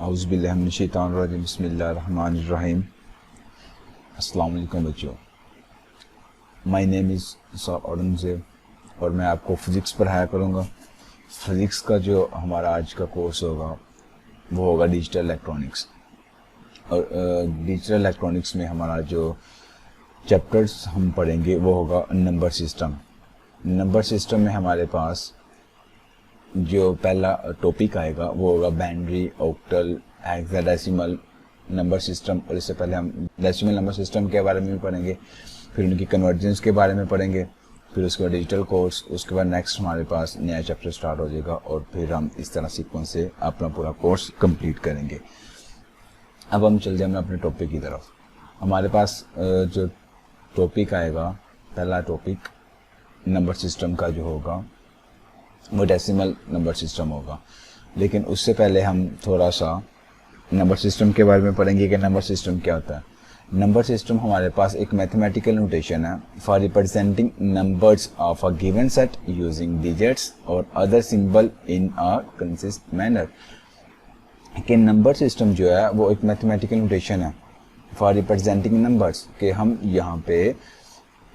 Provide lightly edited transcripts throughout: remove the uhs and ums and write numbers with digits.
औज़ुबिल्लाहिमिनश्शैतानिर्रजीम बिस्मिल्लाहिर्रहमानिर्रहीम। अस्सलाम वालेकुम बच्चों, माय नेम इज़ औरंगज़ेब और मैं आपको फ़िज़िक्स पढ़ाया करूँगा। फ़िज़िक्स का जो हमारा आज का कोर्स होगा वो होगा डिजिटल इलेक्ट्रॉनिक्स। और डिजिटल इलेक्ट्रॉनिक्स में हमारा जो चैप्टर्स हम पढ़ेंगे वो होगा नंबर सिस्टम। नंबर सिस्टम में हमारे पास जो पहला टॉपिक आएगा वो होगा binary, octal, hexadecimal number system. और इससे पहले हम डेसिमल नंबर सिस्टम के बारे में भी पढ़ेंगे, फिर उनकी कन्वर्जेंस के बारे में पढ़ेंगे, फिर उसके बाद डिजिटल कोर्स, उसके बाद नेक्स्ट हमारे पास नया चैप्टर स्टार्ट हो जाएगा और फिर हम इस तरह सीक्वेंस से अपना पूरा कोर्स कंप्लीट करेंगे। अब हम चल जाएंगे अपने टॉपिक की तरफ। हमारे पास जो टॉपिक आएगा, पहला टॉपिक नंबर सिस्टम का जो होगा वो डेसिमल नंबर सिस्टम होगा। लेकिन उससे पहले हम थोड़ा सा नंबर सिस्टम के बारे में पढ़ेंगे कि नंबर सिस्टम क्या होता है। नंबर सिस्टम हमारे पास एक मैथमेटिकल नोटेशन है for representing numbers of a given set using digits और other symbol in a consist manner. कि नंबर सिस्टम जो है वो एक मैथमेटिकल नोटेशन है फॉर रिप्रेजेंटिंग नंबर्स, कि हम यहाँ पे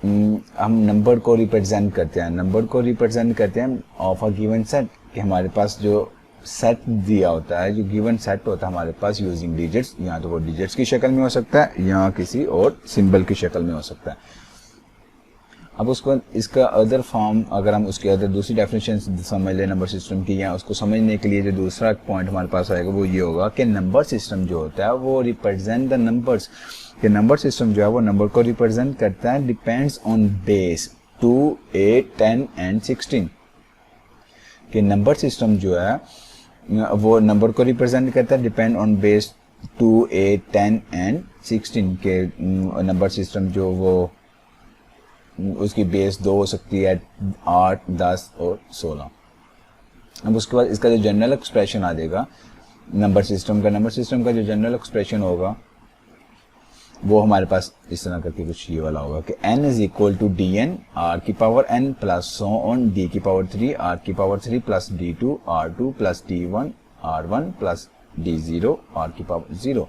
हम नंबर को रिप्रेजेंट करते हैं ऑफ अ गिवन सेट, कि हमारे पास जो सेट दिया होता है, जो गिवन सेट होता है हमारे पास यूजिंग डिजिट्स, या तो वो डिजिट्स की शक्ल में हो सकता है या किसी और सिंबल की शक्ल में हो सकता है। अब उसको इसका अदर फॉर्म, अगर हम उसके अदर दूसरी डेफिनेशन समझ लें नंबर सिस्टम की, या उसको समझने के लिए जो दूसरा पॉइंट हमारे पास आएगा वो ये होगा कि नंबर सिस्टम जो होता है वो रिप्रेजेंट द नंबर्स, कि नंबर सिस्टम जो है वो नंबर को रिप्रेजेंट करता है डिपेंड्स ऑन बेस 2, 8, 10 एंड 16। कि नंबर सिस्टम जो है वो नंबर को रिप्रेजेंट करता है डिपेंड ऑन बेस 2, 8, 10 एंड 16। के नंबर सिस्टम जो वो उसकी बेस 2 हो सकती है, 8, 10 और 16। अब उसके बाद इसका जो जनरल एक्सप्रेशन आ जाएगा नंबर सिस्टम का जो जनरल एक्सप्रेशन होगा वो हमारे पास इस तरह करके कुछ ये वाला होगा कि n is equal to D N R की power n plus so on D की पावर 3 आर की power 3 plus d2 r2 plus d1 r1 plus d0 r की पावर 0।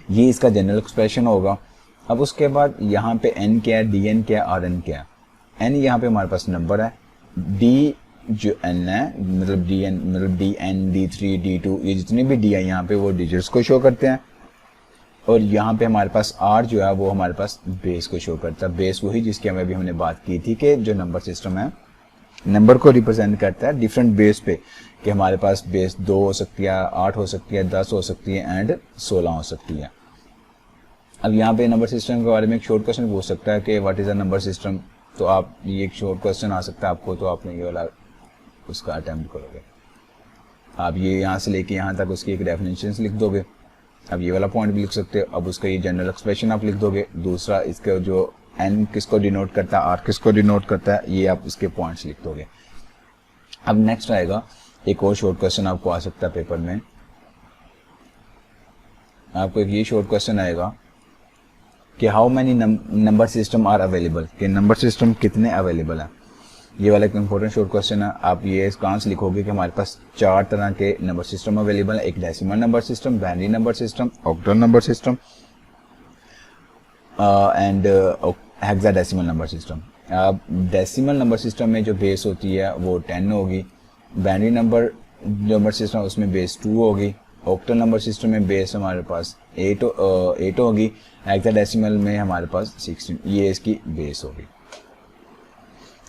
ये इसका जनरल एक्सप्रेशन होगा। अब उसके बाद यहाँ पे n क्या है, dn क्या है, rn क्या है। n यहाँ पे हमारे पास नंबर है, d जो n है मतलब dn मतलब dn, d3, d2, ये जितने भी d है यहाँ पे वो डिजिट्स को शो करते हैं। और यहाँ पे हमारे पास r जो है वो हमारे पास बेस को शो करता है। बेस वही जिसकी हमें अभी हमने बात की थी कि जो नंबर सिस्टम है नंबर को रिप्रेजेंट करता है डिफरेंट बेस पे, कि हमारे पास बेस 2 हो सकती है, 8 हो सकती है, 10 हो सकती है एंड 16 हो सकती है। अब यहाँ पे नंबर सिस्टम के बारे में एक शॉर्ट क्वेश्चन पूछ सकता है कि what is a number system. तो आप ये एक शॉर्ट क्वेश्चन आ सकता है आपको, तो आपने ये वाला उसका अटेम्प्ट करोगे। आप ये यहाँ से लेके यहाँ तक उसकी एक डेफिनेशन लिख दोगे। अब ये वाला पॉइंट भी लिख सकते हो। अब उसका ये जनरल एक्सप्रेशन आप लिख दोगे। दूसरा इसका जो n किसको डिनोट करता है, r किसको डिनोट करता है, ये आप इसके पॉइंट्स लिख दोगे। अब नेक्स्ट आएगा एक और शॉर्ट क्वेश्चन आपको आ सकता है पेपर में। आपको एक ये शॉर्ट क्वेश्चन आएगा कि how many number system are available, कि नंबर सिस्टम कितने अवेलेबल हैं। ये वाला एक इंपॉर्टेंट शॉर्ट क्वेश्चन है। आप ये इसका आंसर लिखोगे कि हमारे पास 4 तरह के नंबर सिस्टम अवेलेबल है। एक decimal number system, binary number system, octal number system and hexadecimal number system. Decimal number system में जो बेस होती है वो 10 होगी। बाइनरी नंबर सिस्टम उसमें बेस 2 होगी। ऑक्टल नंबर सिस्टम में बेस हमारे पास 8 होगी। हेक्साडेसिमल में हमारे पास 16, ये इसकी बेस होगी।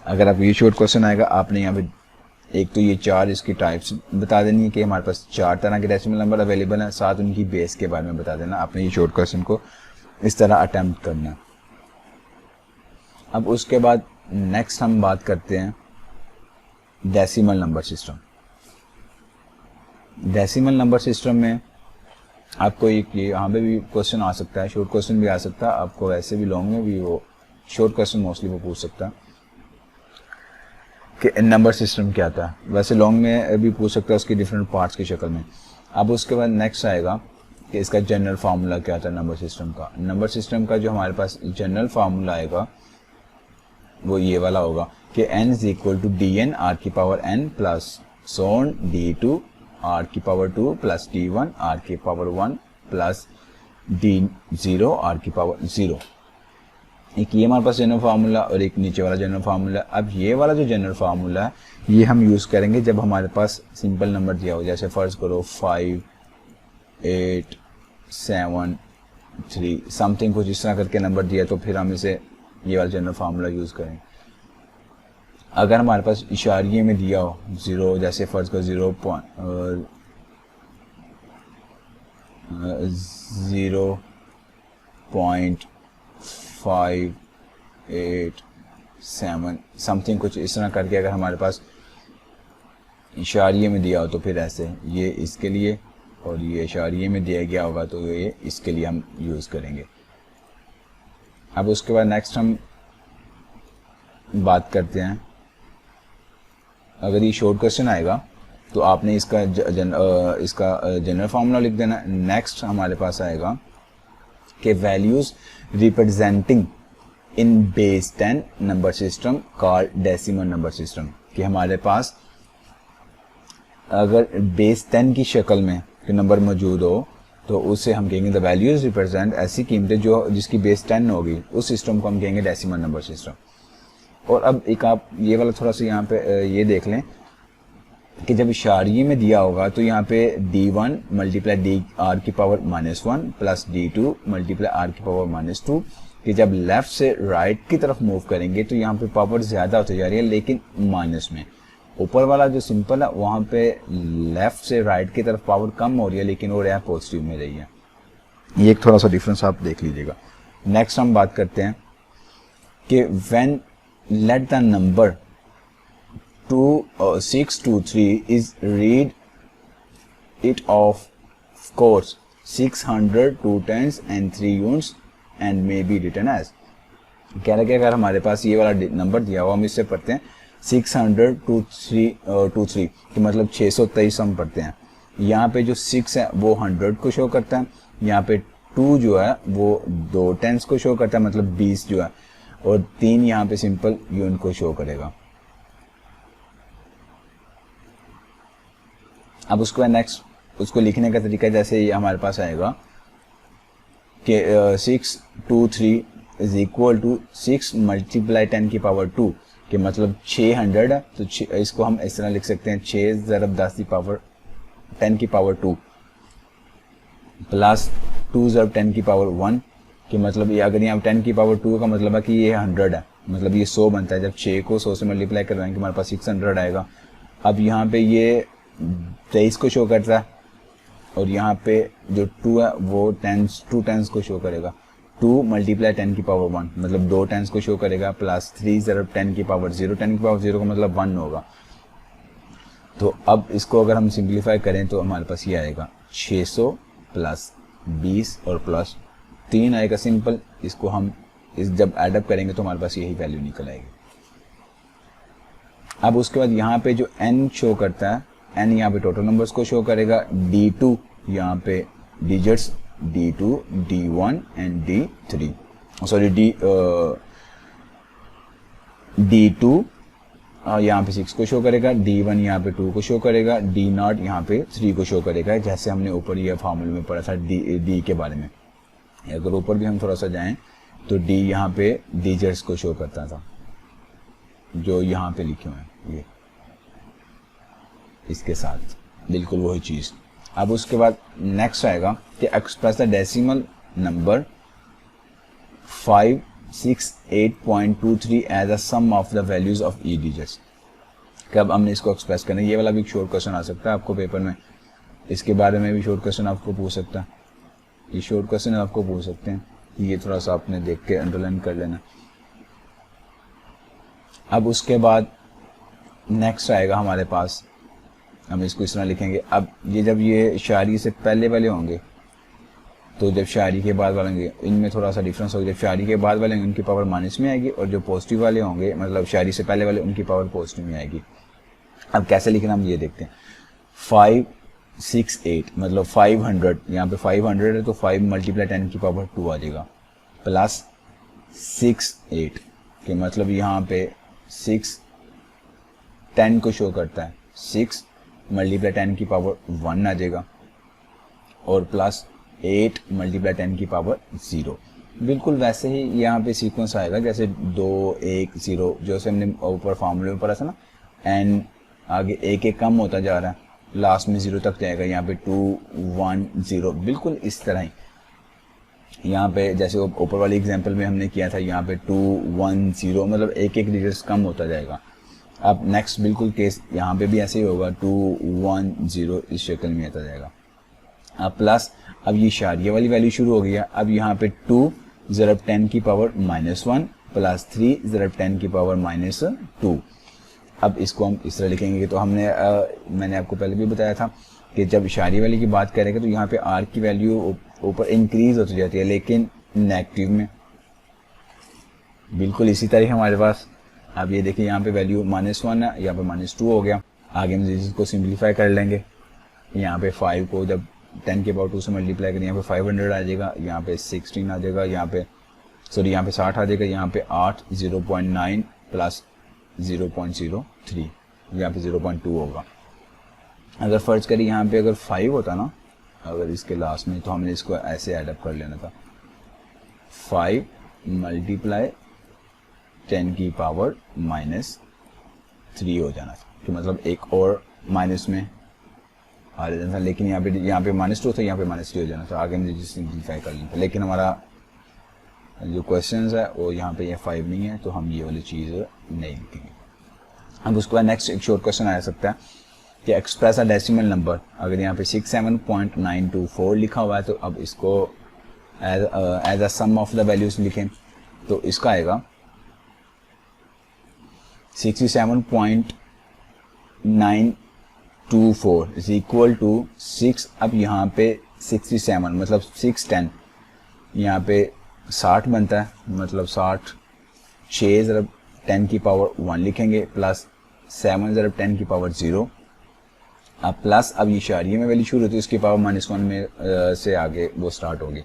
अगर आप ये शॉर्ट क्वेश्चन आएगा, आपने यहाँ पे एक तो ये 4 इसकी टाइप्स बता देनी है कि हमारे पास 4 तरह के डेसिमल नंबर अवेलेबल हैं, साथ उनकी बेस के बारे में बता देना। आपने ये शॉर्ट क्वेश्चन को इस तरह अटेम्प्ट करना। अब उसके बाद नेक्स्ट हम बात करते हैं decimal number system. Decimal number system में आपको एक यहाँ पे भी क्वेश्चन आ सकता है, शॉर्ट क्वेश्चन भी आ सकता है आपको, वैसे भी लॉन्ग में भी वो शॉर्ट क्वेश्चन मोस्टली वो पूछ सकता है कि नंबर सिस्टम क्या था। वैसे लॉन्ग में भी पूछ सकता है उसकी डिफरेंट पार्ट्स की शक्ल में। अब उसके बाद नेक्स्ट आएगा कि इसका जनरल फार्मूला क्या था नंबर सिस्टम का। नंबर सिस्टम का जो हमारे पास जनरल फार्मूला आएगा वो ये वाला होगा कि n is equal to D N R की power n plus so on d2 R की पावर 2 प्लस D1 आर की पावर 1 प्लस D0 आर की पावर 0। एक ये हमारे पास जनरल फार्मूला और एक नीचे वाला जनरल फार्मूला। अब ये वाला जो जनरल फार्मूला है ये हम यूज़ करेंगे जब हमारे पास सिंपल नंबर दिया हो, जैसे फर्ज करो 5 8 7 3 समथिंग कुछ इस तरह करके नंबर दिया, तो फिर हम इसे ये वाला जनरल फार्मूला यूज़ करेंगे। अगर हमारे पास इशारिये में दिया हो 0, जैसे फर्ज करो 0.587 समथिंग कुछ इस तरह करके अगर हमारे पास इशारिये में दिया हो तो फिर ऐसे ये इसके लिए, और ये इशारिये में दिया गया होगा तो ये इसके लिए हम यूज़ करेंगे। अब उसके बाद नेक्स्ट हम बात करते हैं, अगर ये शॉर्ट क्वेश्चन आएगा तो आपने इसका जनरल फार्मूला लिख देना। नेक्स्ट हमारे पास आएगा कि values representing in base 10 number system called decimal number system, कि हमारे पास अगर बेस 10 की शक्ल में नंबर मौजूद हो तो उसे हम कहेंगे द वैल्यूज रिप्रेजेंट, ऐसी कीमतें जो जिसकी बेस 10 होगी उस सिस्टम को हम कहेंगे डेसिमल नंबर सिस्टम। और अब एक आप ये वाला थोड़ा सा यहाँ पे ये देख लें कि जब इशारिये में दिया होगा तो यहाँ पे D1 मल्टीप्लाई डी आर की power -1 plus D2 multiply R की पावर -2, कि जब लेफ्ट से राइट की तरफ मूव करेंगे तो यहाँ पे पावर ज़्यादा होती जा रही है लेकिन माइनस में। ऊपर वाला जो सिंपल है वहाँ पे लेफ्ट से राइट की तरफ पावर कम हो रही है लेकिन वो रहा पॉजिटिव में रही है। ये एक थोड़ा सा डिफरेंस आप देख लीजिएगा। नेक्स्ट हम बात करते हैं कि when let the number 623 is read it of course 600 2 tens and 3 units and may be written as, कह रहे कि अगर हमारे पास ये वाला नंबर दिया हुआ हम इससे पढ़ते हैं 623 कि मतलब 623 हम पढ़ते हैं। यहाँ पे जो 6 है वो 100 को शो करता है, यहाँ पे 2 जो है वो 2 टेंस को शो करता है मतलब 20 जो है, और 3 यहाँ पे सिंपल यूनिट को शो करेगा। अब उसके बाद नेक्स्ट उसको लिखने का तरीका जैसे ये हमारे पास आएगा कि 623 इज इक्वल टू 6 मल्टीप्लाई 10 की पावर 2, कि मतलब 600 है तो इसको हम इस तरह लिख सकते हैं 6 ज़रब 10 की पावर 10 की पावर 2 प्लस 2 ज़रब 10 की पावर 1, कि मतलब ये अगर यहाँ 10 की पावर 2 का मतलब है कि ये 100 है, मतलब ये 100 बनता है। जब 6 को 100 से मल्टीप्लाई करवाएंगे हमारे पास 600 आएगा। अब यहाँ पे ये 23 को शो करता है और यहाँ पे जो 2 है वो 2 टेंस को शो करेगा। 2 मल्टीप्लाई 10 की पावर 1 मतलब 2 टेंस को शो करेगा, प्लस 3 ज़रब 10 की पावर 0, 10 की पावर 0 का मतलब 1 होगा। तो अब इसको अगर हम सिंप्लीफाई करें तो हमारे पास ये आएगा 600 प्लस 20 और प्लस 3 आएगा सिंपल। इसको हम जब एडअप करेंगे तो हमारे पास यही वैल्यू निकल आएगी। अब उसके बाद यहाँ पे जो n शो करता है, n यहाँ पे टोटल नंबर्स को शो करेगा, D2 यहाँ पे digits D2 D1 and D3 sorry D2 यहाँ पे 6 को शो करेगा, D1 यहाँ पे 2 को शो करेगा, D0 यहाँ पे 3 को शो करेगा, जैसे हमने ऊपर ये फार्मूले में पढ़ा था D के बारे में। अगर ऊपर भी हम थोड़ा सा जाएं तो D यहाँ पे डिजिट्स को शो करता था जो यहाँ पे लिखे हुए हैं, ये इसके साथ बिल्कुल वही चीज़। अब उसके बाद नेक्स्ट आएगा कि express the decimal number 568.23 as a sum of the values of ई डिजिट्स। कब हमने इसको एक्सप्रेस करना है, ये वाला भी शॉर्ट क्वेश्चन आ सकता है आपको पेपर में, इसके बारे में भी शॉर्ट क्वेश्चन आपको पूछ सकता है। ये शॉर्ट क्वेश्चन आपको पूछ सकते हैं, ये थोड़ा सा आपने देख के अंडरलाइन कर लेना। अब उसके बाद नेक्स्ट आएगा हमारे पास, हम इसको इस तरह लिखेंगे। अब ये जब ये शायरी से पहले वाले होंगे तो जब शायरी के बाद वाले होंगे इनमें थोड़ा सा डिफरेंस होगा। जब शायरी के बाद वाले उनकी पावर माइनस में आएगी और जो पॉजिटिव वाले होंगे मतलब शायरी से पहले वाले उनकी पावर पॉजिटिव में आएगी। अब कैसे लिखना हम ये देखते हैं। 568 मतलब 500, यहाँ पे 500 है तो 5 मल्टीप्लाई 10 की पावर 2 आ जाएगा, प्लस 68 के मतलब यहाँ पे 6 10 को शो करता है, 6 मल्टीप्लाई 10 की पावर 1 आ जाएगा और प्लस 8 मल्टीप्लाई 10 की पावर 0। बिल्कुल वैसे ही यहाँ पे सीक्वेंस आएगा जैसे 2 1 0 जो से हमने ऊपर फार्मूले में पढ़ा था ना, एन आगे एक एक कम होता जा रहा है, लास्ट में 0 तक जाएगा। यहाँ पे 2 1 0 बिल्कुल इस तरह ही यहाँ पे जैसे ऊपर वाली एग्जांपल में हमने किया था, यहाँ पे 2 1 0 मतलब एक एक डिजिट्स कम होता जाएगा। अब नेक्स्ट बिल्कुल केस यहाँ पे भी ऐसे ही होगा, 2 1 0 इस शक्ल में आता जाएगा। अब प्लस अब ये इशारिया वाली वैल्यू शुरू हो गया। अब यहाँ पे 2 ज़रब 10 की पावर -1 प्लस 3 ज़रब 10 की पावर -2। अब इसको हम इस तरह लिखेंगे। तो हमने मैंने आपको पहले भी बताया था कि जब इशारिया वाली की बात करेंगे तो यहाँ पे आर की वैल्यू ऊपर इंक्रीज होती जाती है, लेकिन नेगेटिव में। बिल्कुल इसी तरह हमारे पास अब ये देखिए यहाँ पे वैल्यू -1 है, यहाँ पे -2 हो गया। आगे हम इसको सिंप्लीफाई कर लेंगे। यहाँ पे 5 को जब 10 के पावर 2 से मल्टीप्लाई करें, यहाँ पे 500 आ जाएगा, यहाँ पे 16 आ जाएगा, यहाँ पे 60 आ जाएगा, यहाँ पे 8 0.9 प्लस 0.03 यहाँ पे 0.2 होगा। अगर फर्ज करें यहाँ पे अगर 5 होता ना अगर इसके लास्ट में, तो हमने इसको ऐसे ऐडअप कर लेना था, 5 मल्टीप्लाई 10 की पावर -3 हो जाना था, कि मतलब एक और माइनस में आ जाना था। लेकिन यहाँ पे -2 था, यहाँ पे -3 हो जाना था। आगे हम सिंप्लीफाई कर लेते, लेकिन हमारा जो क्वेश्चन है वो यहाँ पे ये 5 नहीं है, तो हम ये वाली चीज़ नहीं लिखेंगे। अब उसके बाद नेक्स्ट एक शॉर्ट क्वेश्चन आ सकता है कि एक्सप्रेस अ डेसिमल नंबर। अगर यहाँ पे 67.924 लिखा हुआ है, तो अब इसको as a sum of the values लिखें, तो इसका आएगा 67.924 इज इक्वल टू 6। अब यहाँ पे 67 मतलब 610, यहाँ पे 60 बनता है, मतलब 60 6 ज़रब 10 की पावर 1 लिखेंगे, प्लस 7 ज़रब 10 की पावर 0। अब प्लस अब ये इशारिये में वैल्यू शुरू होती है, उसकी पावर -1 में से आगे वो स्टार्ट होगी,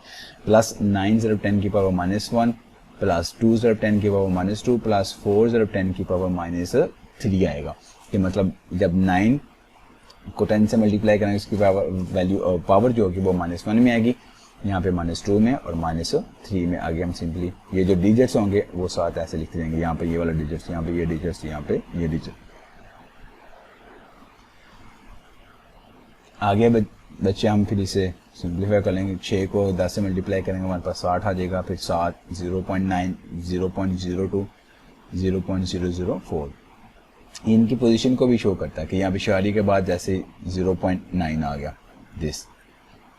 प्लस 9 ज़रब 10 की पावर -1 प्लस 2 ज़रब 10 की पावर -2 प्लस 4 ज़रब 10 की पावर -3 आएगा। कि मतलब जब 9 को 10 से मल्टीप्लाई करेंगे, इसकी पावर पावर जो होगी वो -1 में आएगी, यहाँ पे -2 में और -3 में। आगे हम सिंपली ये जो डिजिट्स होंगे वो साथ ऐसे लिखते जाएंगे, यहाँ पे ये वाला डिजिट्स, यहाँ पे ये डिजिट्स, यहाँ पे ये डिजिट। आगे बच्चे हम फिर इसे सिंप्लीफाई कर लेंगे। 6 को 10 से मल्टीप्लाई करेंगे, हमारे पास 60 आ जाएगा, फिर 7 0.9 0.02 0.004। इनकी पोजीशन को भी शो करता है कि यहाँ पे इशारी के बाद जैसे 0.9 आ गया दिस।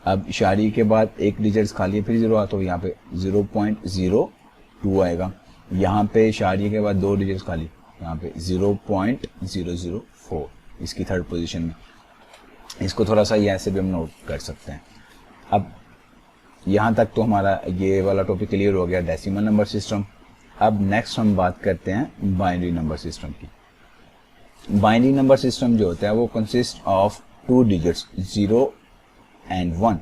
अब इशारी के बाद एक डिजिट्स खाली है, फिर 0 आता है, यहाँ पे 0.02 आएगा। यहाँ पे इशारी के बाद 2 डिजिट्स खाली, यहाँ पे 0.004 इसकी थर्ड पोजीशन में। इसको थोड़ा सा ये ऐसे भी हम नोट कर सकते हैं। अब यहाँ तक तो हमारा ये वाला टॉपिक क्लियर हो गया, डेसिमल नंबर सिस्टम। अब नेक्स्ट हम बात करते हैं बाइनरी नंबर सिस्टम की। बाइनरी नंबर सिस्टम जो होता है वो कंसिस्ट ऑफ 2 डिजिट्स 0 एंड 1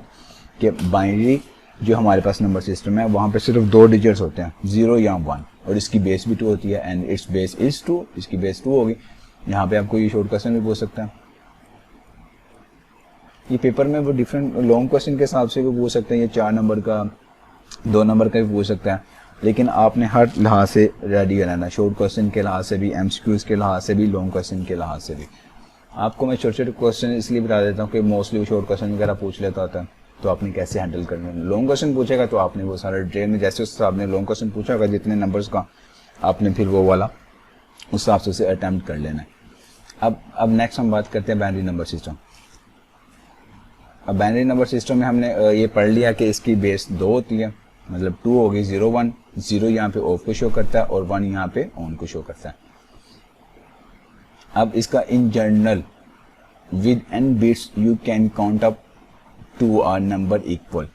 के। बाइनरी जो हमारे पास नंबर सिस्टम है वहाँ पे सिर्फ 2 डिजिट्स होते हैं, 0 या 1, और इसकी बेस भी 2 होती है, एंड इट्स बेस इज 2, इसकी बेस 2 होगी। यहाँ पे आपको ये शॉर्ट क्वेश्चन भी पूछ सकता है, ये पेपर में वो डिफरेंट लॉन्ग क्वेश्चन के हिसाब से भी पूछ सकते हैं, ये 4 नंबर का 2 नंबर का भी पूछ सकता है। लेकिन आपने हर लिहाज से रेडी रहना, शॉर्ट क्वेश्चन के लिहाज से भी, एमसीक्यूज के लिहाज से भी, लॉन्ग क्वेश्चन के लिहाज से भी। आपको मैं छोटे छोटे क्वेश्चन इसलिए बता देता हूँ कि मोस्टली वो शॉर्ट क्वेश्चन वगैरह पूछ लेता होता है, तो आपने कैसे हैंडल करना है। लॉन्ग क्वेश्चन पूछेगा तो आपने वो सारा डिटेल में, जैसे उस हिसाब ने लॉन्ग क्वेश्चन पूछा होगा जितने नंबर्स का, आपने फिर वो वाला उस हिसाब से उसे अटैम्प्ट कर लेना है। अब नेक्स्ट हम बात करते हैं बाइनरी नंबर सिस्टम। अब बाइनरी नंबर सिस्टम में हमने ये पढ़ लिया कि इसकी बेस 2 होती है, मतलब 2 होगी 0 1, 0 यहाँ पे ऑफ को शो करता है और 1 यहाँ पे ऑन को शो करता है। अब इसका in general with n bits you can count up to R number equal.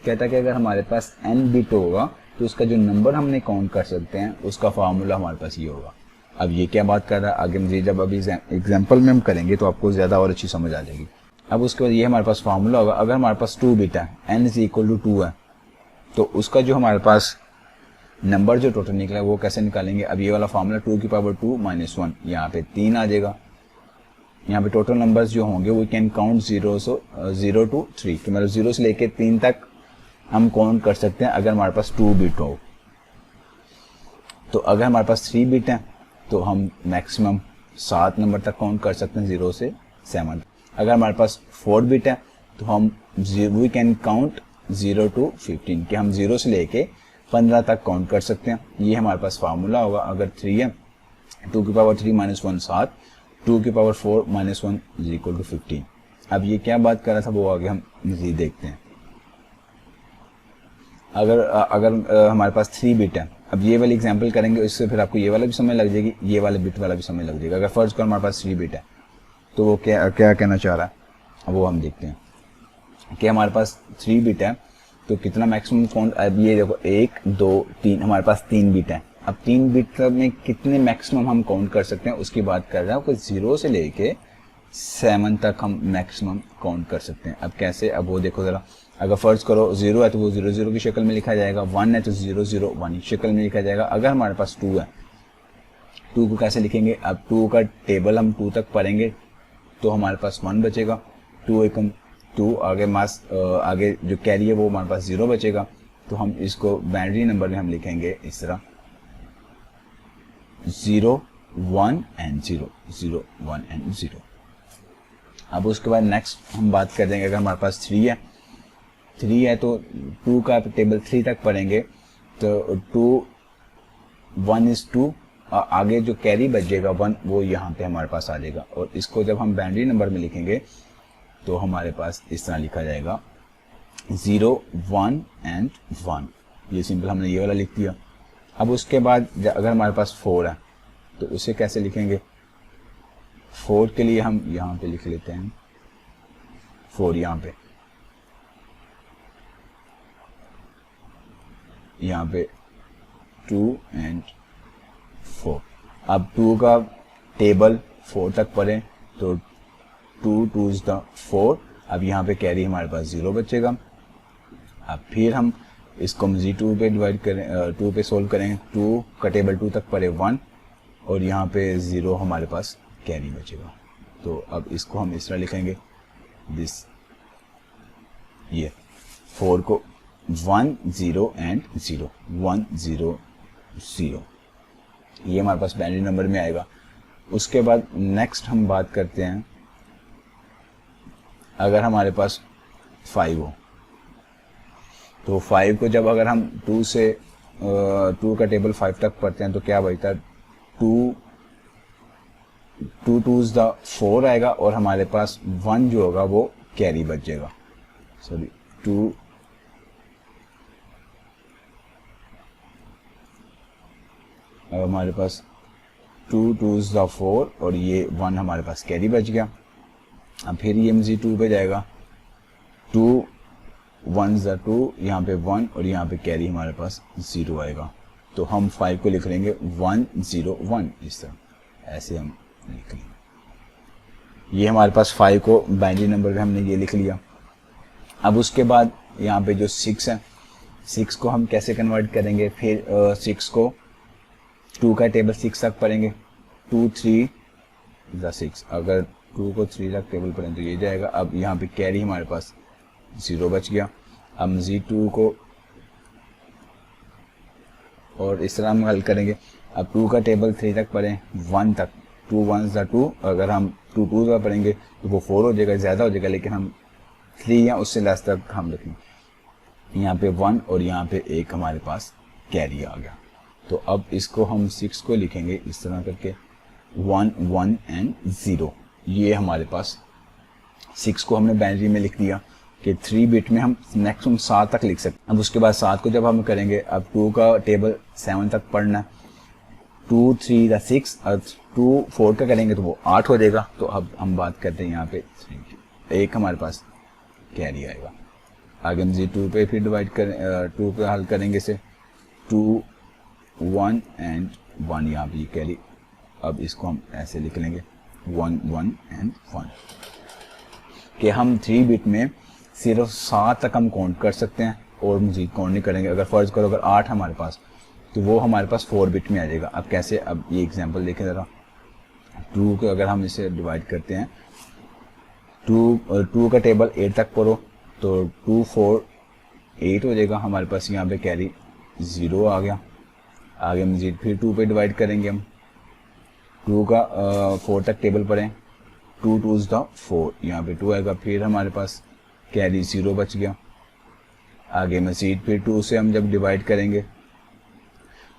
कहता है कि अगर हमारे पास n बिट होगा तो उसका जो नंबर हमने काउंट कर सकते हैं उसका फार्मूला हमारे पास ये होगा। अब ये क्या बात कर रहा है आगे मुझे, जब अभी एग्जाम्पल में हम करेंगे तो आपको ज़्यादा और अच्छी समझ आ जाएगी। अब उसके बाद ये हमारे पास फार्मूला होगा, अगर हमारे पास 2 बिट है, n इज इक्वल टू 2 है, तो उसका जो हमारे पास नंबर जो टोटल निकला है वो कैसे निकालेंगे। अब ये वाला फार्मूला 2 की पावर 2 -1, यहाँ पे 3 आ जाएगा, यहाँ पे टोटल नंबर्स जो होंगे वी कैन काउंट 0 to 3, तो मतलब 0 से लेके 3 तक हम काउंट कर सकते हैं अगर हमारे पास 2 बिट हो। तो अगर हमारे पास 3 बिट है तो हम मैक्सिमम 7 नंबर तक काउंट कर सकते हैं 0 से 7। अगर हमारे पास 4 बिट है तो हम वी कैन काउंट 0 to 15, कि हम 0 से लेके 15 तक काउंट कर सकते हैं। ये हमारे पास फार्मूला होगा। अगर 3 है 2 की पावर 3 माइनस 1 7, 2 की power 4 minus 1 is equal to 15। अब ये क्या बात कर रहा था वो आगे हम मज़ीद देखते हैं। अगर हमारे पास 3 बिट है, अब ये वाली एग्जांपल करेंगे, इससे फिर आपको ये वाला भी समझ लग जाएगी, ये वाले बिट वाला भी समझ लग जाएगा। अगर फर्ज करो हमारे पास 3 बिट है तो वो क्या क्या कहना चाह रहा है, अब वो हम देखते हैं कि हमारे पास 3 बिट है तो कितना मैक्सिमम काउंट। अब ये देखो 1 2 3, हमारे पास 3 बिट है। अब 3 बिट में कितने मैक्सिमम हम काउंट कर सकते हैं उसकी बात कर रहा हूँ कि 0 से लेके 7 तक हम मैक्सिमम काउंट कर सकते हैं। अब कैसे, अब वो देखो ज़रा। अगर फर्ज करो 0 है तो वो 0 0 की शक्ल में लिखा जाएगा, 1 है तो 0 0 1 की शक्ल में लिखा जाएगा। अगर हमारे पास 2 है, 2 को कैसे लिखेंगे, अब 2 का टेबल हम 2 तक पढ़ेंगे तो हमारे पास 1 बचेगा, 2 एकम 2, आगे जो कैरी है वो हमारे पास 0 बचेगा। तो हम इसको बाइनरी नंबर में हम लिखेंगे इस तरह 0 1 and 0 0 1 and 0। अब उसके बाद नेक्स्ट हम बात कर देंगे, अगर हमारे पास 3 है तो 2 का टेबल 3 तक पढ़ेंगे तो 2 1 is 2, आगे जो कैरी बचेगा 1 वो यहाँ पे हमारे पास आ जाएगा। और इसको जब हम बाइनरी नंबर में लिखेंगे तो हमारे पास इस तरह लिखा जाएगा 0 1 and 1। ये सिंपल हमने ये वाला लिख दिया। अब उसके बाद अगर हमारे पास 4 है तो उसे कैसे लिखेंगे, 4 के लिए हम यहाँ पे लिख लेते हैं 4, यहाँ पे 2 and 4। अब 2 का टेबल 4 तक पढ़ें तो 2 2 is the 4। अब यहाँ पे कैरी हमारे पास 0 बचेगा। अब फिर हम इसको मज़ीद 2 पे डिवाइड करें, 2 पे सोल्व करेंगे, 2 का टेबल 2 तक पढ़े 1 और यहाँ पे 0 हमारे पास कैरी बचेगा। तो अब इसको हम इस तरह लिखेंगे दिस, ये 4 को 1 0 and 0 1 0 0, ये हमारे पास बाइनरी नंबर में आएगा। उसके बाद नेक्स्ट हम बात करते हैं, अगर हमारे पास 5 हो तो 5 को जब अगर हम 2 से 2 का टेबल 5 तक पढ़ते हैं तो क्या बचता है, 2 2 is the 4 आएगा और हमारे पास 1 जो होगा वो कैरी बच जाएगा। सॉरी 2 अब हमारे पास 2 2 is the 4 और ये 1 हमारे पास कैरी बच गया। अब फिर ये मज़ीद 2 पे जाएगा, 2 1 is the 2, यहाँ पे 1 और यहाँ पे कैरी हमारे पास 0 आएगा। तो हम 5 को लिख लेंगे 1 0 1, इस तरह ऐसे हम लिख लेंगे। ये हमारे पास 5 को बाइनरी नंबर में हमने ये लिख लिया। अब उसके बाद यहाँ पे जो 6 है, 6 को हम कैसे कन्वर्ट करेंगे, फिर 6 को 2 का टेबल 6 तक पढ़ेंगे, 2 3 is 6, अगर 2 को 3 तक टेबल पढ़ें तो ये जाएगा। अब यहाँ पे कैरी हमारे पास 0 बच गया। अब मज़ीद 2 को और इस तरह हम हल करेंगे। अब 2 का टेबल 3 तक पढ़ें 1 तक, 2 1 is the 2, अगर हम 2 2 तक पढ़ेंगे तो वो 4 हो जाएगा, ज़्यादा हो जाएगा, लेकिन हम 3 या उससे लेस तक हम रखेंगे। यहाँ पे 1 और यहाँ पे 1 हमारे पास कैरी आ गया। तो अब इसको हम 6 को लिखेंगे इस तरह करके 1 1 and 0। ये हमारे पास 6 को हमने बाइनरी में लिख दिया कि 3 बिट में हम मैक्सिमम 7 तक लिख सकते हैं। अब उसके बाद 7 को जब हम करेंगे, अब 2 का टेबल 7 तक पढ़ना है, 2 3 is 6, और 2 4 का करेंगे तो वो 8 हो जाएगा। तो अब हम बात करते हैं यहाँ पे 3 की, 1 हमारे पास कैरी आएगा। आगे हम 2 पे फिर डिवाइड करें, 2 पे हल करेंगे से 2 1 and 1, यहाँ पे कैरी। अब इसको हम ऐसे लिख लेंगे 1 1 and 1, कि हम 3 बिट में सिर्फ 7 तक हम काउंट कर सकते हैं और मज़ीद काउंट नहीं करेंगे। अगर फर्ज करो अगर 8 हमारे पास तो वो हमारे पास 4 बिट में आ जाएगा। अब कैसे, अब ये एग्जांपल देखें ज़रा। 2 को अगर हम इसे डिवाइड करते हैं, 2 का टेबल 8 तक पढ़ो तो 2 4 8 हो जाएगा हमारे पास। यहाँ पे कैरी 0 आ गया। आगे मजीद फिर 2 पे डिवाइड करेंगे हम, 2 का 4 तक टेबल पढ़ें, 2 2s द 4, यहाँ पे 2 आएगा। फिर हमारे पास कैरी 0 बच गया। आगे मजीद फिर 2 से हम जब डिवाइड करेंगे,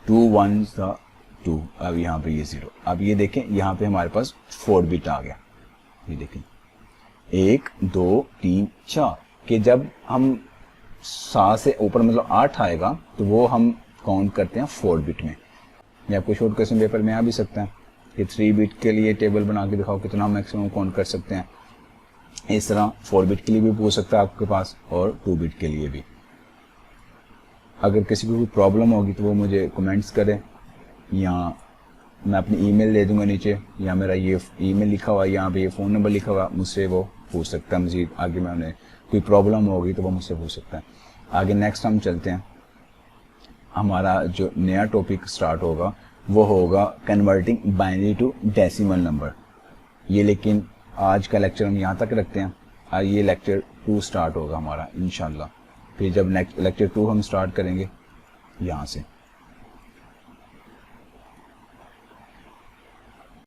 2 1s द 2, अब यहाँ पे ये 0। अब ये देखें यहाँ पे हमारे पास 4 बिट आ गया। ये देखें 1 2 3 4 कि जब हम 7 से ऊपर मतलब 8 आएगा तो वो हम काउंट करते हैं 4 बिट में। या आपको शॉर्ट क्वेश्चन पेपर में आ भी सकता है कि 3 बिट के लिए टेबल बना के दिखाओ कितना मैक्सिमम काउंट कर सकते हैं। इस तरह 4 बिट के लिए भी पूछ सकता है आपके पास और 2 बिट के लिए भी। अगर किसी को कोई प्रॉब्लम होगी तो वो मुझे कमेंट्स करें, या मैं अपनी ईमेल दे दूंगा नीचे, या मेरा ये ईमेल लिखा हुआ है, यहाँ पे ये फ़ोन नंबर लिखा हुआ, मुझसे वो पूछ सकता है। मजीद आगे मैं उन्हें कोई प्रॉब्लम होगी तो वो मुझसे पूछ सकता है। आगे नेक्स्ट हम चलते हैं, हमारा जो नया टॉपिक स्टार्ट होगा वो होगा converting binary to decimal number. ये लेकिन आज का लेक्चर हम यहाँ तक रखते हैं। ये लेक्चर 2 स्टार्ट होगा हमारा इंशाल्लाह। फिर जब नेक्स्ट लेक्चर 2 हम स्टार्ट करेंगे यहाँ से।